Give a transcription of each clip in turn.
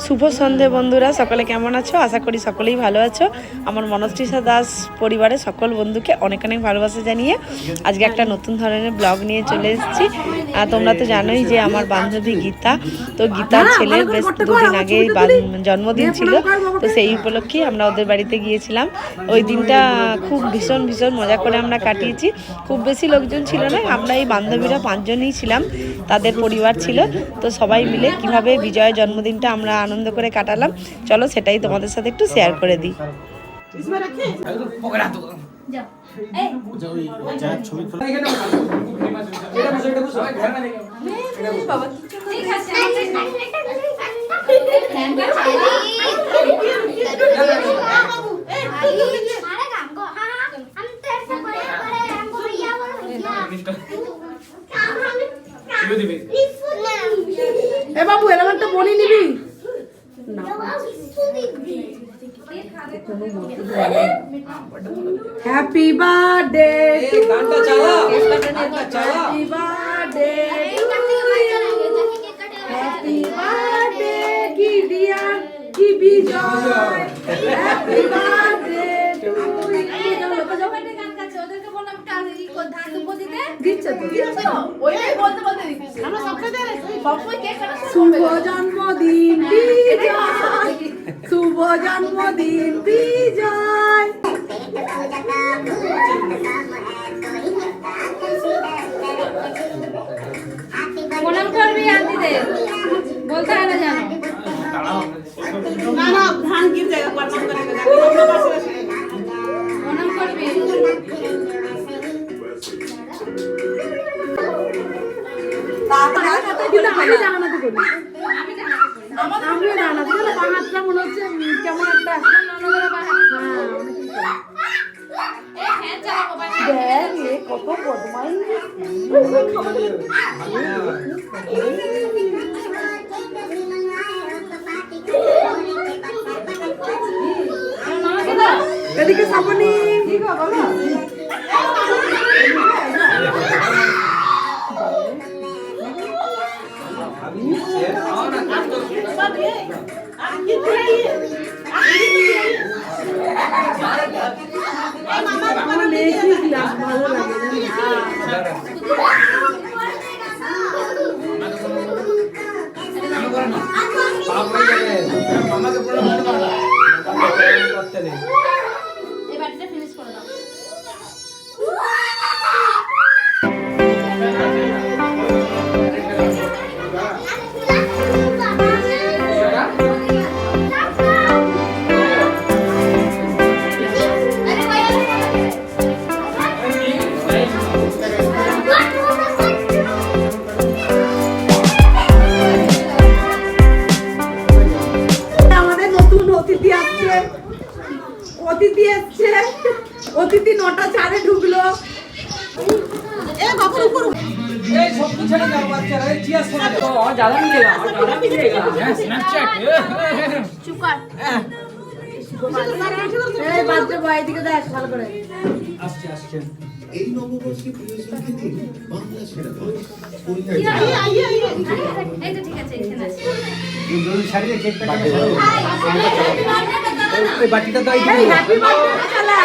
শুভ সন্ধে বন্ধুরা, সকলে কেমন আছো? আশা করি সকলেই ভালো আছো। আমার মনস্ত্রিষা দাস পরিবারের সকল বন্ধুকে অনেক অনেক ভালোবাসা জানিয়ে আজকে একটা নতুন ধরনের ব্লগ নিয়ে চলে এসেছি। তোমরা তো জানোই যে আমার বান্ধবী গীতা, তো গীতার ছেলের বেশ দুদিন আগে জন্মদিন ছিল, তো সেই উপলক্ষে আমরা ওদের বাড়িতে গিয়েছিলাম। ওই দিনটা খুব ভীষণ মজা করে আমরা কাটিয়েছি। খুব বেশি লোকজন ছিল না, আমরা এই বান্ধবীরা 5 জনই ছিলাম, তাদের পরিবার ছিল। তো সবাই মিলে কিভাবে বিজয়ের জন্মদিনটা আমরা আনন্দ করে কাটালাম, চলো সেটাই তোমাদের সাথে একটু শেয়ার করে দিই। এ বাবু এরকম একটা বনি নিবি হ্যাপি বার্থডে গানটা চালা হ্যাপি বার্থডে হ্যাপি বার্থডে কি ডিয়ার কি বিজয় হ্যাপি বার্থডে টু ইউ গান গাচ্ছে ওদেরকে বললাম কাজ ই ধান দুপো দিতে দিচ্ছে তো ওইটাই বলতে দিচ্ছি আমরা সবসময় কেক কাটা শুভ জন্মদিন বিজয় শুভ জন্মদিন বিজয় প্রণাম করবি আন্টিদের বলতে হয় না জানো না না ধান গির জায়গা প্রণাম করে প্রণাম করবি আমি জানাতে করি আমি জানাতে গেলে বাহাতটা মনে হচ্ছে কেমন একটা কত বদমাই এদিকে সামনে ভালো লাগে অতিথি 9টা 4-এ ঢুকলো এ বাবুর উপর এই সব ছেড়ে দাও বাচ্চারা এই চিয়াস করে দাও और ज्यादा मिलेगा स्नैपचैट चुप कर এই বাচ্চা ভাই দিকে দেখ ভালো করে আসছে এই নববর্ষে প্রিয়জনকে দিন বাংলা ছেড়ে দাও আইয়ে এই তো ঠিক আছে এখানে আছে দুজন ছাড়িয়ে কেকটা কাটে এই বাটিটা দাও এই হ্যাপি বার্থডে চালা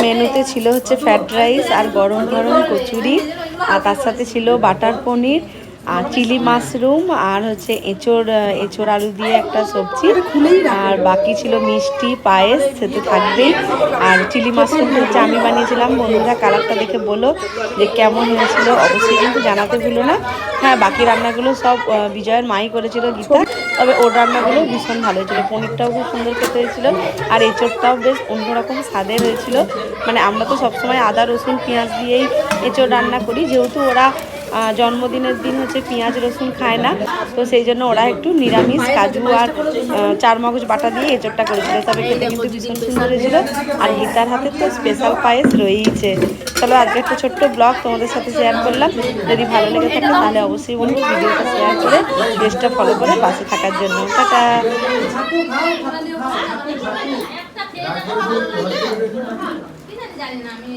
মেনুতে ছিল হচ্ছে ফ্রাইড রাইস আর গরম গরম কচুরি, আর তার সাথে ছিল বাটার পনির, আর চিলি মাশরুম আর হচ্ছে এঁচোড় আলু দিয়ে একটা সবজি, আর বাকি ছিল মিষ্টি পায়েস, সে তো থাকবেই। আর চিলি মাশরুমটা হচ্ছে আমি বানিয়েছিলাম। বন্ধুরা কালারটা দেখে বলো যে কেমন হয়েছিল, অবশ্যই কিন্তু জানাতে ভুলো না। হ্যাঁ, বাকি রান্নাগুলো সব বিজয়ের মাই করেছিল, গীতা, তবে ওর রান্নাগুলো ভীষণ ভালো হয়েছিল। পনিরটাও খুব সুন্দর খেতে হয়েছিল, আর এঁচোড়টাও বেশ অন্যরকম স্বাদের হয়েছিল। মানে আমরা তো সবসময় আদা রসুন পেঁয়াজ দিয়েই এঁচোড় রান্না করি, যেহেতু ওরা জন্মদিনের দিন হচ্ছে পেঁয়াজ রসুন খায় না, তো সেই জন্য ওরা একটু নিরামিষ কাজু আর চারমগজ বাটা দিয়ে এঁচোড়টা করেছিল। তবে খেতে কিন্তু ভীষণ সুন্দর হয়েছিল। আর গীতার হাতে তো স্পেশাল পায়েস রয়েইছে। চলো আজকে একটা ছোট্ট ব্লগ তোমাদের সাথে শেয়ার করলাম। যদি ভালো লেগে থাকে তাহলে অবশ্যই বলবো ভিডিওটা শেয়ার করে, পেজটা ফলো করে পাশে থাকার জন্য। টাটা। জানি না আমি